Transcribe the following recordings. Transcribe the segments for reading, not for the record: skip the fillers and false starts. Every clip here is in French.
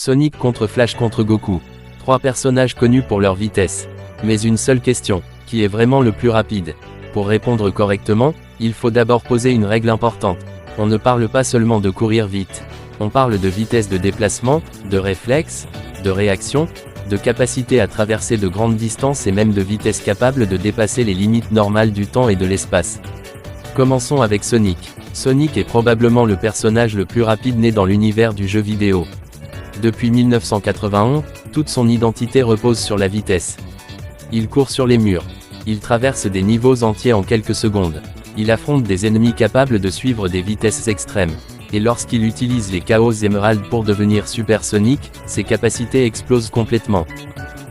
Sonic contre Flash contre Goku. Trois personnages connus pour leur vitesse. Mais une seule question, qui est vraiment le plus rapide? Pour répondre correctement, il faut d'abord poser une règle importante. On ne parle pas seulement de courir vite. On parle de vitesse de déplacement, de réflexe, de réaction, de capacité à traverser de grandes distances et même de vitesse capable de dépasser les limites normales du temps et de l'espace. Commençons avec Sonic. Sonic est probablement le personnage le plus rapide né dans l'univers du jeu vidéo. Depuis 1981, toute son identité repose sur la vitesse. Il court sur les murs. Il traverse des niveaux entiers en quelques secondes. Il affronte des ennemis capables de suivre des vitesses extrêmes. Et lorsqu'il utilise les Chaos Emerald pour devenir Super Sonic, ses capacités explosent complètement.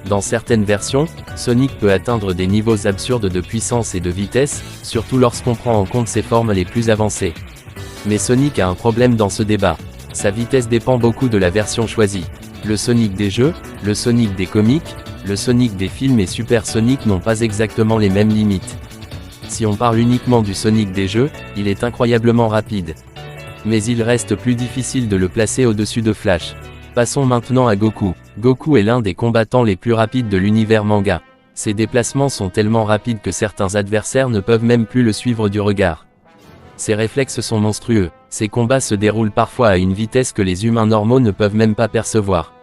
Dans certaines versions, Sonic peut atteindre des niveaux absurdes de puissance et de vitesse, surtout lorsqu'on prend en compte ses formes les plus avancées. Mais Sonic a un problème dans ce débat. Sa vitesse dépend beaucoup de la version choisie. Le Sonic des jeux, le Sonic des comics, le Sonic des films et Super Sonic n'ont pas exactement les mêmes limites. Si on parle uniquement du Sonic des jeux, il est incroyablement rapide. Mais il reste plus difficile de le placer au-dessus de Flash. Passons maintenant à Goku. Goku est l'un des combattants les plus rapides de l'univers manga. Ses déplacements sont tellement rapides que certains adversaires ne peuvent même plus le suivre du regard. Ses réflexes sont monstrueux, ses combats se déroulent parfois à une vitesse que les humains normaux ne peuvent même pas percevoir.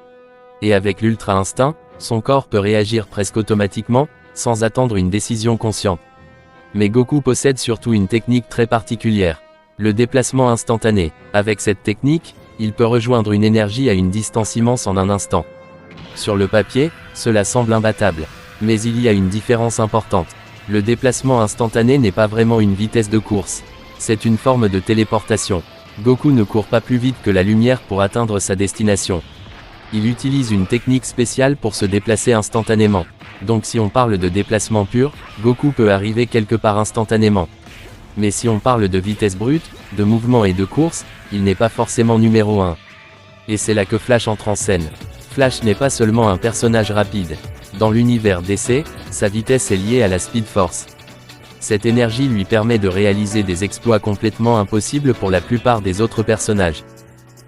Et avec l'ultra instinct, son corps peut réagir presque automatiquement, sans attendre une décision consciente. Mais Goku possède surtout une technique très particulière. Le déplacement instantané. Avec cette technique, il peut rejoindre une énergie à une distance immense en un instant. Sur le papier, cela semble imbattable. Mais il y a une différence importante. Le déplacement instantané n'est pas vraiment une vitesse de course. C'est une forme de téléportation. Goku ne court pas plus vite que la lumière pour atteindre sa destination. Il utilise une technique spéciale pour se déplacer instantanément. Donc si on parle de déplacement pur, Goku peut arriver quelque part instantanément. Mais si on parle de vitesse brute, de mouvement et de course, il n'est pas forcément numéro 1. Et c'est là que Flash entre en scène. Flash n'est pas seulement un personnage rapide. Dans l'univers DC, sa vitesse est liée à la Speed Force. Cette énergie lui permet de réaliser des exploits complètement impossibles pour la plupart des autres personnages.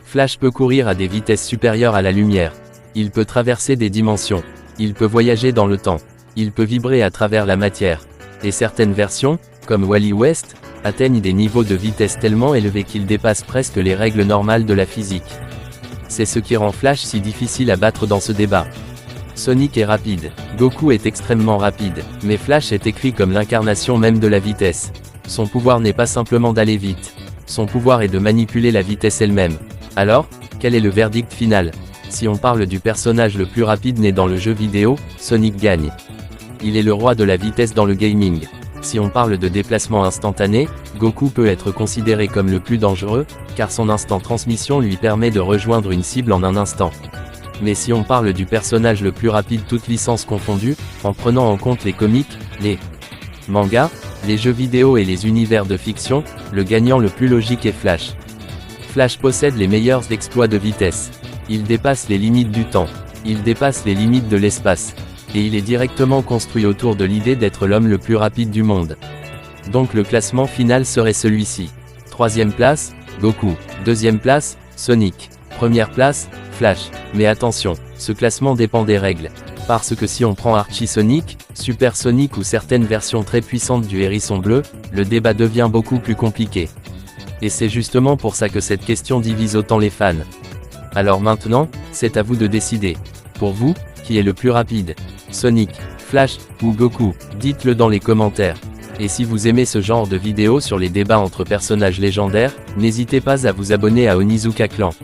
Flash peut courir à des vitesses supérieures à la lumière. Il peut traverser des dimensions. Il peut voyager dans le temps. Il peut vibrer à travers la matière. Et certaines versions, comme Wally West, atteignent des niveaux de vitesse tellement élevés qu'ils dépassent presque les règles normales de la physique. C'est ce qui rend Flash si difficile à battre dans ce débat. Sonic est rapide, Goku est extrêmement rapide, mais Flash est écrit comme l'incarnation même de la vitesse. Son pouvoir n'est pas simplement d'aller vite. Son pouvoir est de manipuler la vitesse elle-même. Alors, quel est le verdict final? Si on parle du personnage le plus rapide né dans le jeu vidéo, Sonic gagne. Il est le roi de la vitesse dans le gaming. Si on parle de déplacement instantané, Goku peut être considéré comme le plus dangereux, car son instant transmission lui permet de rejoindre une cible en un instant. Mais si on parle du personnage le plus rapide toutes licences confondues, en prenant en compte les comics, les mangas, les jeux vidéo et les univers de fiction, le gagnant le plus logique est Flash. Flash possède les meilleurs exploits de vitesse. Il dépasse les limites du temps. Il dépasse les limites de l'espace. Et il est directement construit autour de l'idée d'être l'homme le plus rapide du monde. Donc le classement final serait celui-ci. 3e place, Goku. 2e place, Sonic. 1re place, Flash. Mais attention, ce classement dépend des règles. Parce que si on prend Archie Sonic, Super Sonic ou certaines versions très puissantes du hérisson bleu, le débat devient beaucoup plus compliqué. Et c'est justement pour ça que cette question divise autant les fans. Alors maintenant, c'est à vous de décider. Pour vous, qui est le plus rapide? Sonic, Flash, ou Goku? Dites-le dans les commentaires. Et si vous aimez ce genre de vidéos sur les débats entre personnages légendaires, n'hésitez pas à vous abonner à Onizuka Clan.